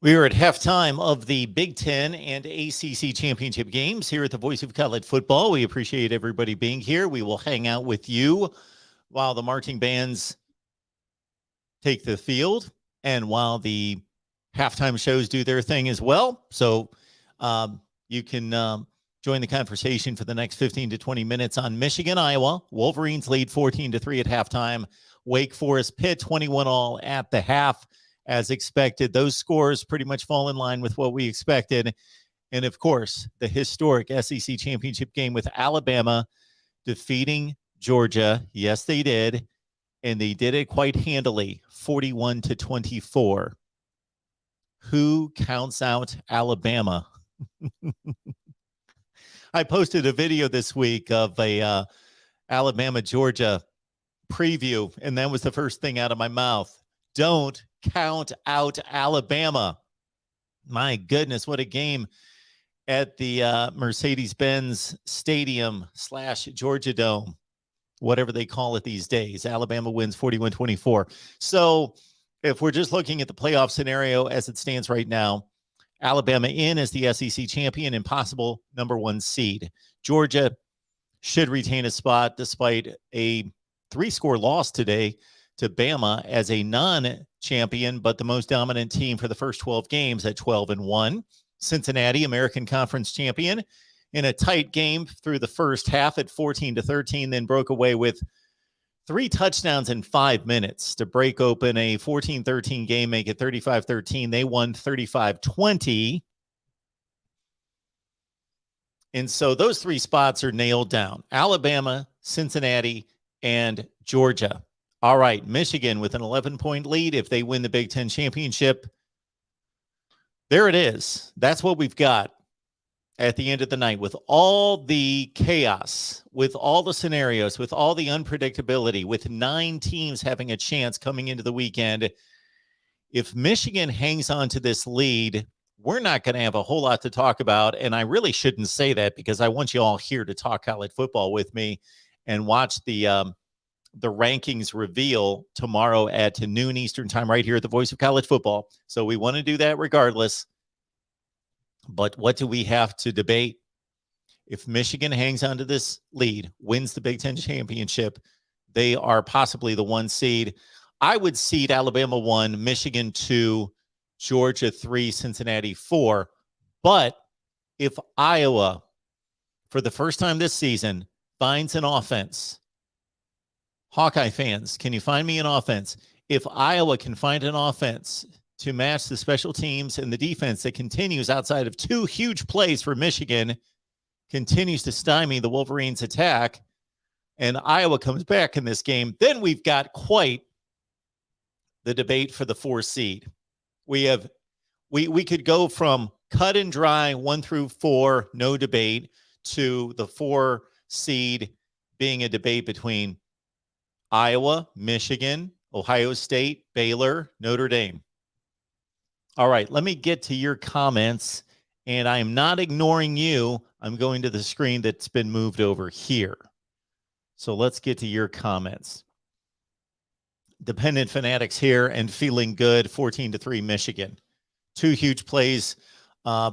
We are at halftime of the Big Ten and ACC championship games here at the Voice of College Football. We appreciate everybody being here. We will hang out with you while the marching bands take the field and while the halftime shows do their thing as well. So you can join the conversation for the next 15 to 20 minutes on Michigan, Iowa. Wolverines lead 14-3 at halftime. Wake Forest Pitt 21-all at the half. As expected, those scores pretty much fall in line with what we expected. And of course, the historic SEC championship game with Alabama defeating Georgia. Yes, they did. And they did it quite handily, 41-24. Who counts out Alabama? I posted a video this week of a Alabama-Georgia preview, and that was the first thing out of my mouth. Don't count out Alabama. My goodness, what a game at the Mercedes-Benz Stadium / Georgia Dome, whatever they call it these days. Alabama wins 41-24. So if we're just looking at the playoff scenario as it stands right now, Alabama in as the SEC champion and possible number one seed. Georgia should retain a spot despite a 3-score loss today to Bama as a non-champion, but the most dominant team for the first 12 games at 12-1. Cincinnati, American Conference champion, in a tight game through the first half at 14-13, then broke away with 3 touchdowns in 5 minutes to break open a 14-13 game, make it 35-13. They won 35-20. And so those 3 spots are nailed down. Alabama, Cincinnati, and Georgia. All right, Michigan with an 11-point lead if they win the Big Ten championship. There it is. That's what we've got at the end of the night with all the chaos, with all the scenarios, with all the unpredictability, with 9 teams having a chance coming into the weekend. If Michigan hangs on to this lead, we're not going to have a whole lot to talk about. And I really shouldn't say that because I want you all here to talk college football with me and watch the rankings reveal tomorrow at noon Eastern time right here at the Voice of College Football. So we want to do that regardless. But what do we have to debate? If Michigan hangs on to this lead, wins the Big Ten championship, they are possibly the 1 seed. I would seed Alabama 1, Michigan 2, Georgia 3, Cincinnati 4. But if Iowa, for the first time this season, finds an offense, Hawkeye fans, can you find me an offense? If Iowa can find an offense to match the special teams and the defense that continues outside of 2 huge plays for Michigan, continues to stymie the Wolverines' attack, and Iowa comes back in this game, then we've got quite the debate for the 4 seed. We could go from cut and dry 1 through 4, no debate, to the 4 seed being a debate between Iowa, Michigan, Ohio State, Baylor, Notre Dame. All right, let me get to your comments, and I am not ignoring you. I'm going to the screen that's been moved over here. So let's get to your comments. Dependent Fanatics here and feeling good, 14-3 Michigan. 2 huge plays by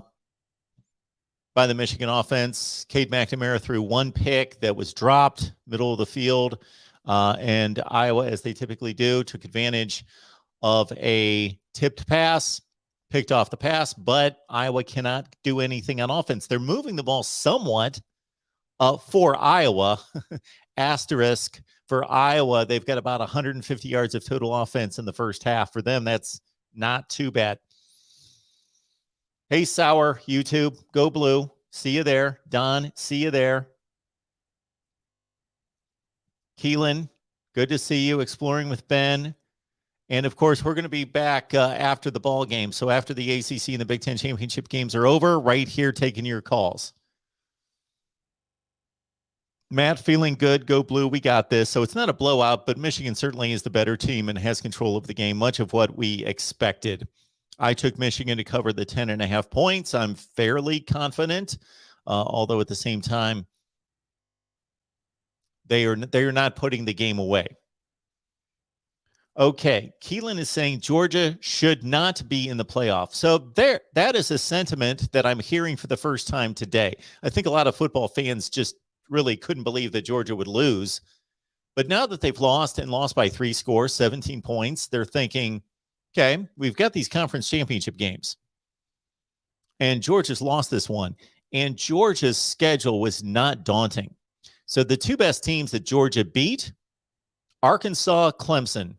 the Michigan offense. Cade McNamara threw 1 pick that was dropped, middle of the field. And Iowa, as they typically do, took advantage of a tipped pass, picked off the pass, but Iowa cannot do anything on offense. They're moving the ball somewhat for Iowa. Asterisk for Iowa, they've got about 150 yards of total offense in the first half. For them, that's not too bad. Hey, Sour, YouTube, go blue. See you there. Don, see you there. Keelan, good to see you. Exploring with Ben. And, of course, we're going to be back after the ball game. So after the ACC and the Big Ten championship games are over, right here taking your calls. Matt, feeling good. Go blue. We got this. So it's not a blowout, but Michigan certainly is the better team and has control of the game, much of what we expected. I took Michigan to cover the 10.5 points. I'm fairly confident, although at the same time, they are not putting the game away. Okay, Keelan is saying Georgia should not be in the playoff. So that is a sentiment that I'm hearing for the first time today. I think a lot of football fans just really couldn't believe that Georgia would lose. But now that they've lost and lost by 3 scores, 17 points, they're thinking, okay, we've got these conference championship games. And Georgia's lost this one. And Georgia's schedule was not daunting. So the two best teams that Georgia beat, Arkansas, Clemson.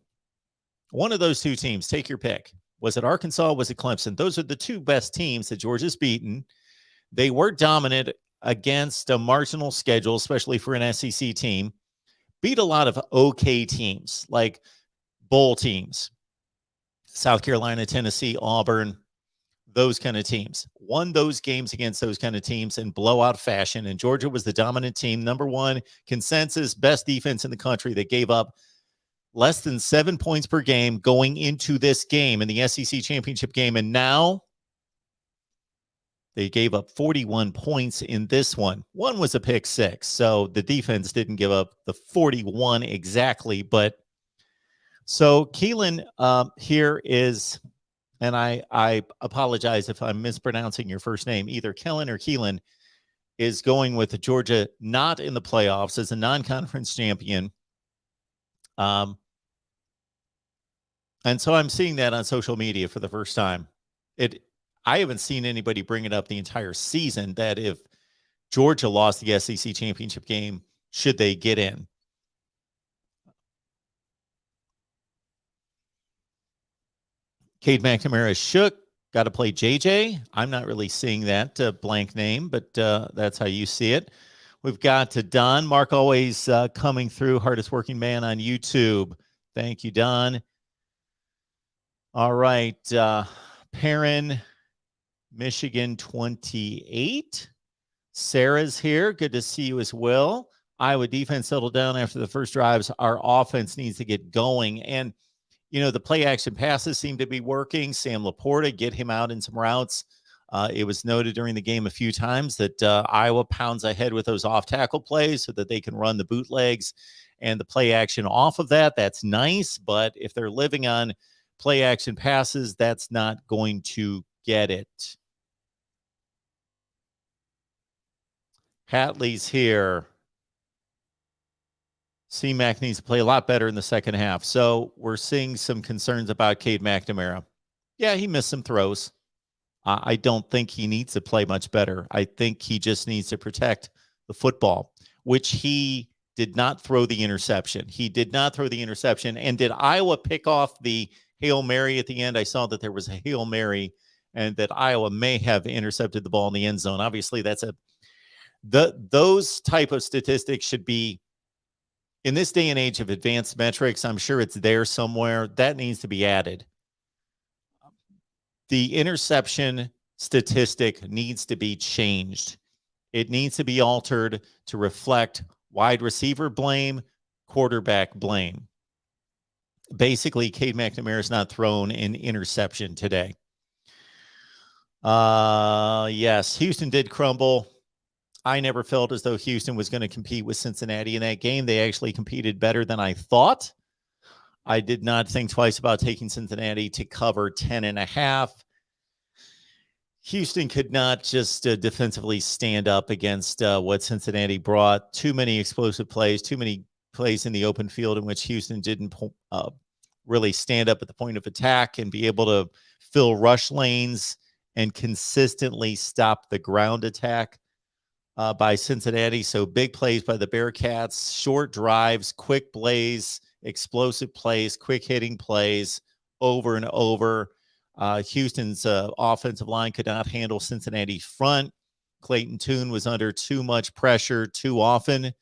One of those two teams, take your pick. Was it Arkansas? Was it Clemson? Those are the two best teams that Georgia's beaten. They were dominant against a marginal schedule, especially for an SEC team. Beat a lot of okay teams, like bowl teams, South Carolina, Tennessee, Auburn, those kind of teams. Won those games against those kind of teams in blowout fashion, and Georgia was the dominant team. Number one, consensus, best defense in the country. They gave up less than 7 points per game going into this game in the SEC championship game. And now they gave up 41 points in this one. One was a pick six. So the defense didn't give up the 41 exactly. But so Keelan here is, and I apologize if I'm mispronouncing your first name, either Kellen or Keelan, is going with Georgia not in the playoffs as a non-conference champion. And so I'm seeing that on social media for the first time. I haven't seen anybody bring it up the entire season that if Georgia lost the SEC championship game, should they get in? Cade McNamara shook. Got to play JJ. I'm not really seeing that blank name, but that's how you see it. We've got Don. Mark always coming through, hardest working man on YouTube. Thank you, Don. All right. Perrin, Michigan 28. Sarah's here. Good to see you as well. Iowa defense settled down after the first drives. Our offense needs to get going. And, you know, the play action passes seem to be working. Sam Laporta, get him out in some routes. It was noted during the game a few times that Iowa pounds ahead with those off-tackle plays so that they can run the bootlegs and the play action off of that. That's nice, but if they're living on play action passes, that's not going to get it. Hatley's here. C-Mac needs to play a lot better in the second half. So we're seeing some concerns about Cade McNamara. Yeah, he missed some throws. I don't think he needs to play much better. I think he just needs to protect the football, which he did not throw the interception. He did not throw the interception. And did Iowa pick off the Hail Mary at the end? I saw that there was a Hail Mary and that Iowa may have intercepted the ball in the end zone. Obviously, those type of statistics should be, in this day and age of advanced metrics, I'm sure it's there somewhere. That needs to be added. The interception statistic needs to be changed. It needs to be altered to reflect wide receiver blame, quarterback blame. Basically, Cade McNamara is not thrown an interception today. Yes, Houston did crumble. I never felt as though Houston was going to compete with Cincinnati in that game. They actually competed better than I thought. I did not think twice about taking Cincinnati to cover 10.5. Houston could not just defensively stand up against what Cincinnati brought. Too many explosive plays, too many plays in the open field in which Houston didn't really stand up at the point of attack and be able to fill rush lanes and consistently stop the ground attack by Cincinnati. So big plays by the Bearcats, short drives, quick plays, explosive plays, quick hitting plays over and over. Houston's offensive line could not handle Cincinnati's front. Clayton Tune was under too much pressure too often,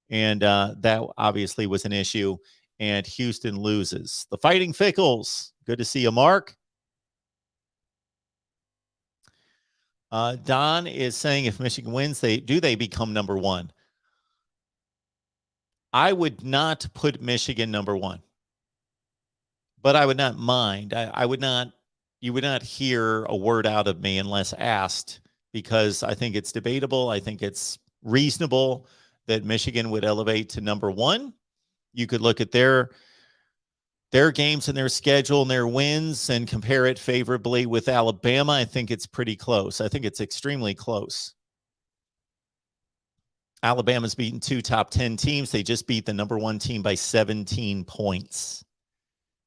and that obviously was an issue, and Houston loses. The Fighting Fickles, good to see you, Mark. Don is saying if Michigan wins, they become number one. I would not put Michigan number one, but I would not mind. You would not hear a word out of me unless asked, because I think it's debatable. I think it's reasonable that Michigan would elevate to number one. You could look at their their games and their schedule and their wins and compare it favorably with Alabama, I think it's pretty close. I think it's extremely close. Alabama's beaten 2 top 10 teams. They just beat the number 1 team by 17 points.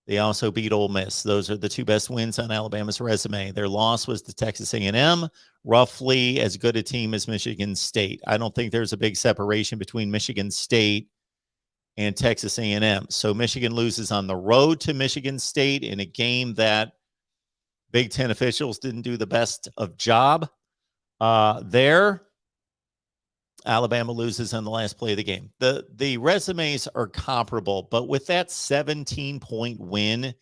They also beat Ole Miss. Those are the 2 best wins on Alabama's resume. Their loss was to Texas A&M, roughly as good a team as Michigan State. I don't think there's a big separation between Michigan State and Texas A&M. So Michigan loses on the road to Michigan State in a game that Big Ten officials didn't do the best of job there. Alabama loses on the last play of the game. The resumes are comparable, but with that 17-point win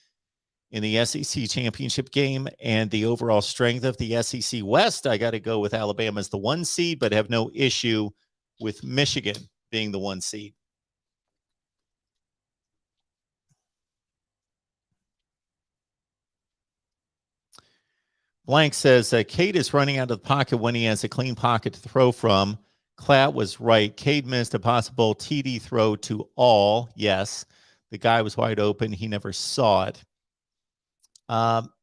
in the SEC championship game and the overall strength of the SEC West, I got to go with Alabama as the 1 seed, but have no issue with Michigan being the 1 seed. Blank says, Cade is running out of the pocket when he has a clean pocket to throw from. Klatt was right. Cade missed a possible TD throw to all. Yes, the guy was wide open. He never saw it.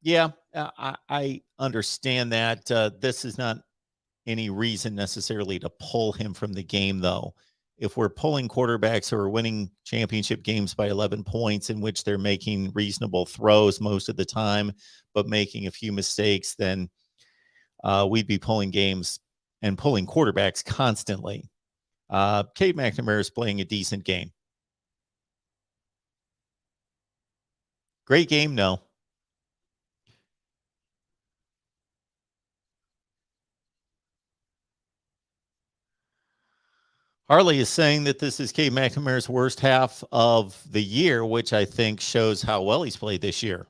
Yeah, I understand that. This is not any reason necessarily to pull him from the game, though. If we're pulling quarterbacks who are winning championship games by 11 points in which they're making reasonable throws most of the time, but making a few mistakes, then we'd be pulling games and pulling quarterbacks constantly. Cade McNamara is playing a decent game. Great game, no. Harley is saying that this is Cade McNamara's worst half of the year, which I think shows how well he's played this year.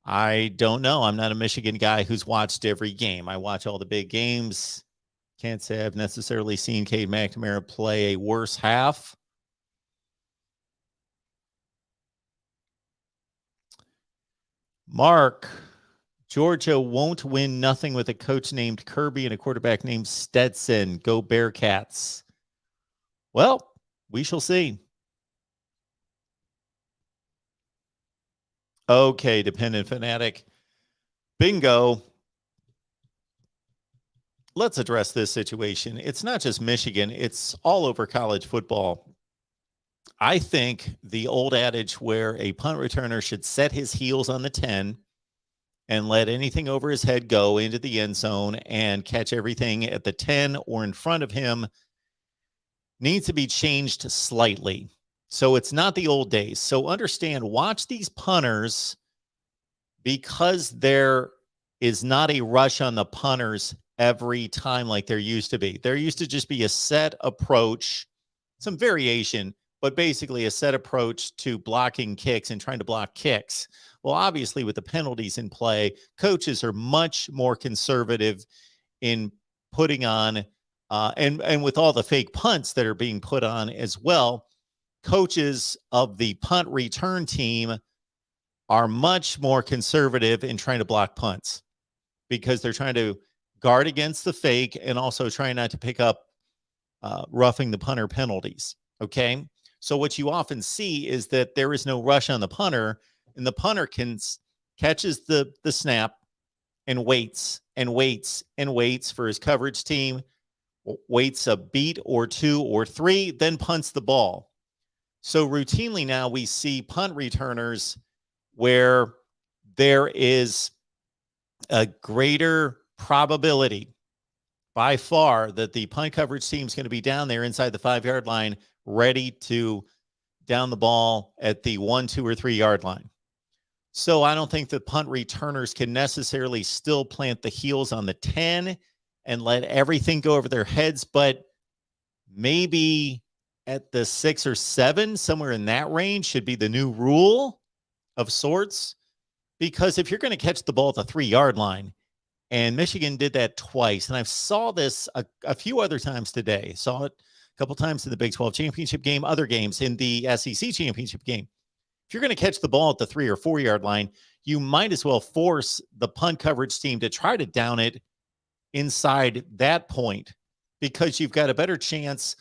I don't know. I'm not a Michigan guy who's watched every game. I watch all the big games. Can't say I've necessarily seen Cade McNamara play a worse half. Mark, Georgia won't win nothing with a coach named Kirby and a quarterback named Stetson. Go Bearcats. Well, we shall see. Okay, dependent fanatic. Bingo. Let's address this situation. It's not just Michigan. It's all over college football. I think the old adage where a punt returner should set his heels on the 10 and let anything over his head go into the end zone and catch everything at the 10 or in front of him needs to be changed slightly. So it's not the old days. So understand, watch these punters, because there is not a rush on the punters every time like there used to be. There used to just be a set approach, some variation, but basically a set approach to blocking kicks and trying to block kicks. Well, obviously, with the penalties in play, coaches are much more conservative in putting on, and with all the fake punts that are being put on as well, coaches of the punt return team are much more conservative in trying to block punts because they're trying to guard against the fake and also trying not to pick up roughing the punter penalties. Okay. So what you often see is that there is no rush on the punter, and the punter catches the snap and waits and waits and waits for his coverage team, waits a beat or 2 or 3, then punts the ball. So routinely now we see punt returners where there is a greater probability by far that the punt coverage team is going to be down there inside the 5-yard line, ready to down the ball at the 1, 2, or 3 yard line. So I don't think the punt returners can necessarily still plant the heels on the 10 and let everything go over their heads, but maybe at the 6 or 7, somewhere in that range should be the new rule of sorts. Because if you're going to catch the ball at the 3 yard line, and Michigan did that twice, and I saw this a few other times today, saw it a couple times in the Big 12 championship game, other games in the SEC championship game. If you're going to catch the ball at the 3 or 4 yard line, you might as well force the punt coverage team to try to down it inside that point, because you've got a better chance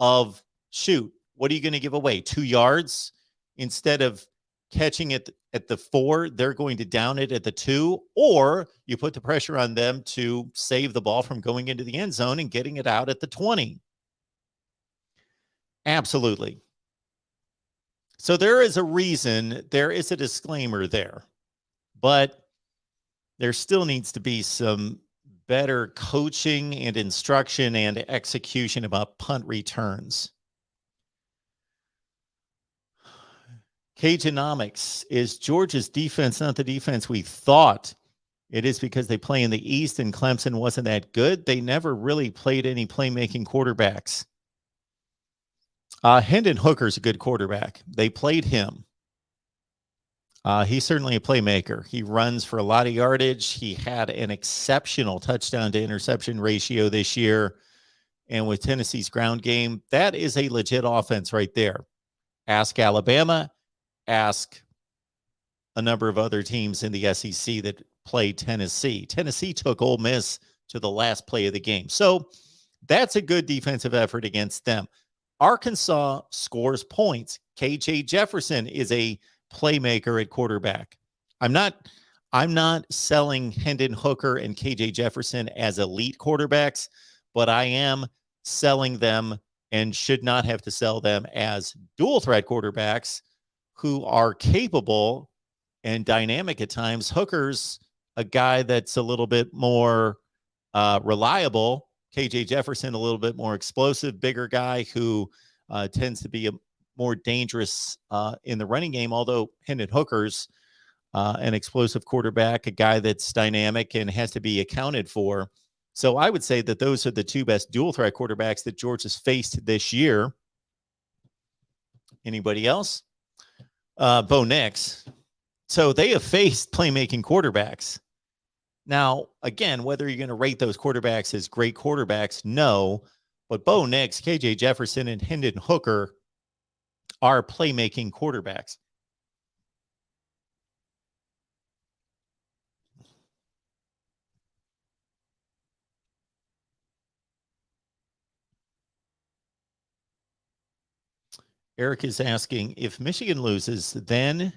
of, shoot, what are you going to give away? 2 yards instead of catching it at the 4, they're going to down it at the 2, or you put the pressure on them to save the ball from going into the end zone and getting it out at the 20. Absolutely. So there is a reason, there is a disclaimer there, but there still needs to be some better coaching and instruction and execution about punt returns. Cagenomics, is Georgia's defense not the defense we thought? It is because they play in the East and Clemson wasn't that good. They never really played any playmaking quarterbacks. Hendon Hooker's a good quarterback. They played him. He's certainly a playmaker. He runs for a lot of yardage. He had an exceptional touchdown to interception ratio this year. And with Tennessee's ground game, that is a legit offense right there. Ask Alabama. Ask a number of other teams in the SEC that played Tennessee. Tennessee took Ole Miss to the last play of the game. So that's a good defensive effort against them. Arkansas scores points. KJ Jefferson is a playmaker at quarterback. I'm not selling Hendon Hooker and KJ Jefferson as elite quarterbacks, but I am selling them and should not have to sell them as dual threat quarterbacks who are capable and dynamic at times. Hooker's a guy that's a little bit more reliable. KJ Jefferson, a little bit more explosive, bigger guy who tends to be a more dangerous in the running game, although Hendon Hooker's an explosive quarterback, a guy that's dynamic and has to be accounted for. So I would say that those are the two best dual threat quarterbacks that Georgia's faced this year. Anybody else? Bo Nix. So they have faced playmaking quarterbacks. Now, again, whether you're going to rate those quarterbacks as great quarterbacks, no. But Bo Nix, KJ Jefferson, and Hendon Hooker are playmaking quarterbacks. Eric is asking, if Michigan loses, then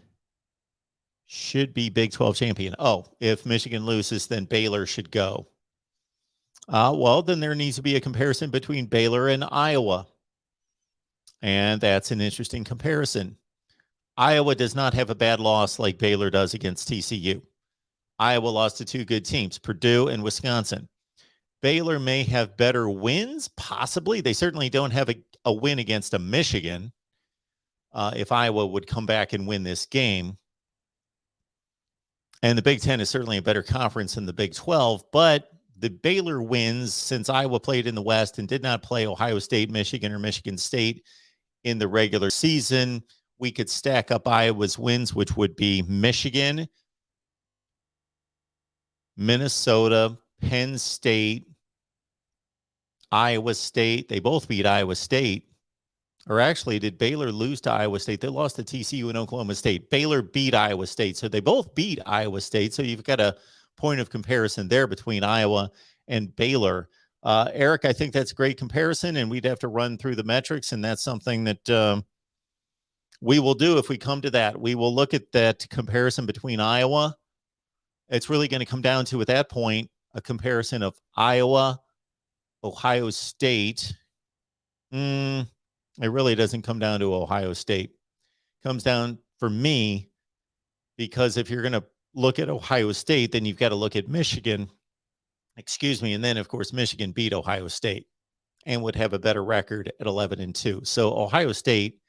should be Big 12 champion. Oh, if Michigan loses, then Baylor should go. Well, then there needs to be a comparison between Baylor and Iowa. And that's an interesting comparison. Iowa does not have a bad loss like Baylor does against TCU. Iowa lost to two good teams, Purdue and Wisconsin. Baylor may have better wins, possibly. They certainly don't have a win against a Michigan. If Iowa would come back and win this game. And the Big Ten is certainly a better conference than the Big 12, but the Baylor wins, since Iowa played in the West and did not play Ohio State, Michigan, or Michigan State in the regular season, we could stack up Iowa's wins, which would be Michigan, Minnesota, Penn State, Iowa State. They both beat Iowa State. Or actually, did Baylor lose to Iowa State? They lost to TCU and Oklahoma State. Baylor beat Iowa State. So they both beat Iowa State. So you've got a point of comparison there between Iowa and Baylor. Eric, I think that's a great comparison, and we'd have to run through the metrics, and that's something that we will do if we come to that. We will look at that comparison between Iowa. It's really going to come down to, at that point, a comparison of Iowa, Ohio State. It really doesn't come down to Ohio State. It comes down, for me, because if you're going to look at Ohio State, then you've got to look at Michigan. And then, of course, Michigan beat Ohio State and would have a better record at 11-2. So Ohio State,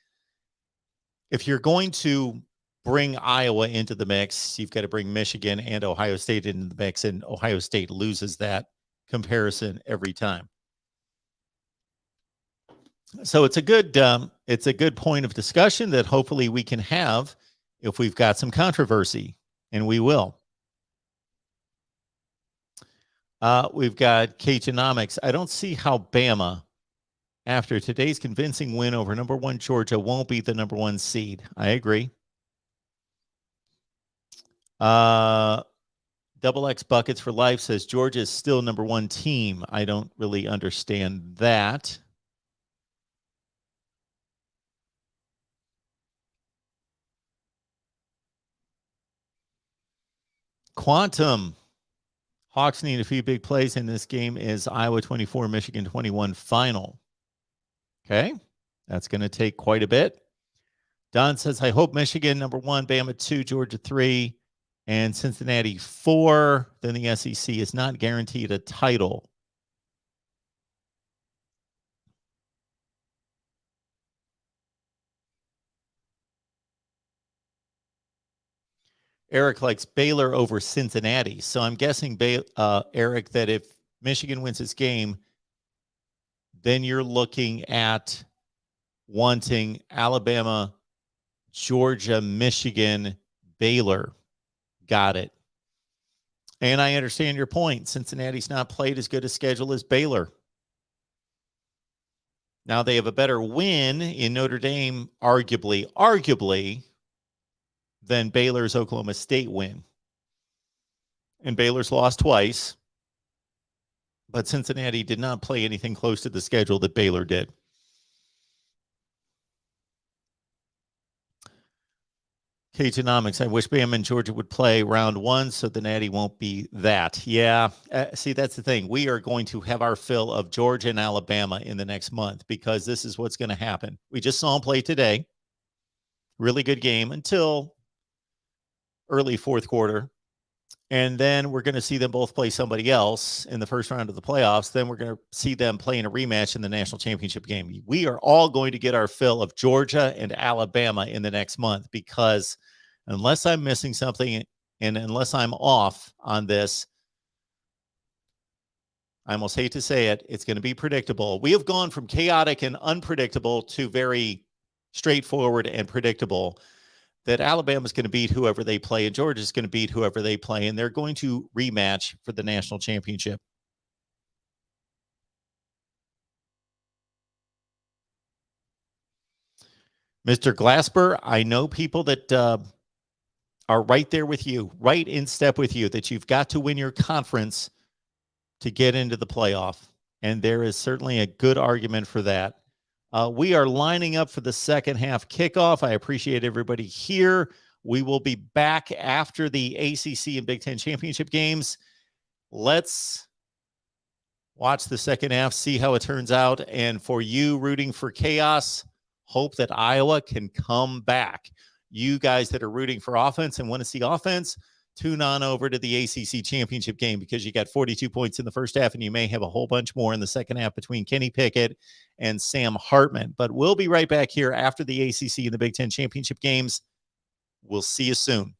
if you're going to bring Iowa into the mix, you've got to bring Michigan and Ohio State into the mix, and Ohio State loses that comparison every time. So it's a good point of discussion that hopefully we can have if we've got some controversy, and we will. We've got Cagenomics. I don't see how Bama, after today's convincing win over number 1 Georgia, won't be the number 1 seed. I agree. Double X Buckets for Life says Georgia is still number 1 team. I don't really understand that. Quantum. Hawks need a few big plays in this game is Iowa 24, Michigan 21 final. Okay. That's going to take quite a bit. Don says, I hope Michigan, number 1, Bama 2, Georgia 3, and Cincinnati 4. Then the SEC is not guaranteed a title. Eric likes Baylor over Cincinnati. So I'm guessing, Eric, that if Michigan wins this game, then you're looking at wanting Alabama, Georgia, Michigan, Baylor. Got it. And I understand your point. Cincinnati's not played as good a schedule as Baylor. Now they have a better win in Notre Dame, arguably, than Baylor's Oklahoma State win. And Baylor's lost twice, but Cincinnati did not play anything close to the schedule that Baylor did. K-Genomics, I wish Bama and Georgia would play round 1 so the Natty won't be that. Yeah, see, that's the thing. We are going to have our fill of Georgia and Alabama in the next month because this is what's going to happen. We just saw them play today. Really good game until early fourth quarter. And then we're going to see them both play somebody else in the first round of the playoffs. Then we're going to see them play in a rematch in the national championship game. We are all going to get our fill of Georgia and Alabama in the next month because unless I'm missing something and unless I'm off on this, I almost hate to say it, it's going to be predictable. We have gone from chaotic and unpredictable to very straightforward and predictable. That Alabama's going to beat whoever they play and Georgia's going to beat whoever they play, and they're going to rematch for the national championship. Mr. Glasper, I know people that are right there with you, right in step with you, that you've got to win your conference to get into the playoff, and there is certainly a good argument for that. We are lining up for the second half kickoff. I appreciate everybody here. We will be back after the ACC and Big Ten championship games. Let's watch the second half, see how it turns out. And for you rooting for chaos, hope that Iowa can come back. You guys that are rooting for offense and want to see offense, tune on over to the ACC championship game because you got 42 points in the first half and you may have a whole bunch more in the second half between Kenny Pickett and Sam Hartman. But we'll be right back here after the ACC and the Big Ten championship games. We'll see you soon.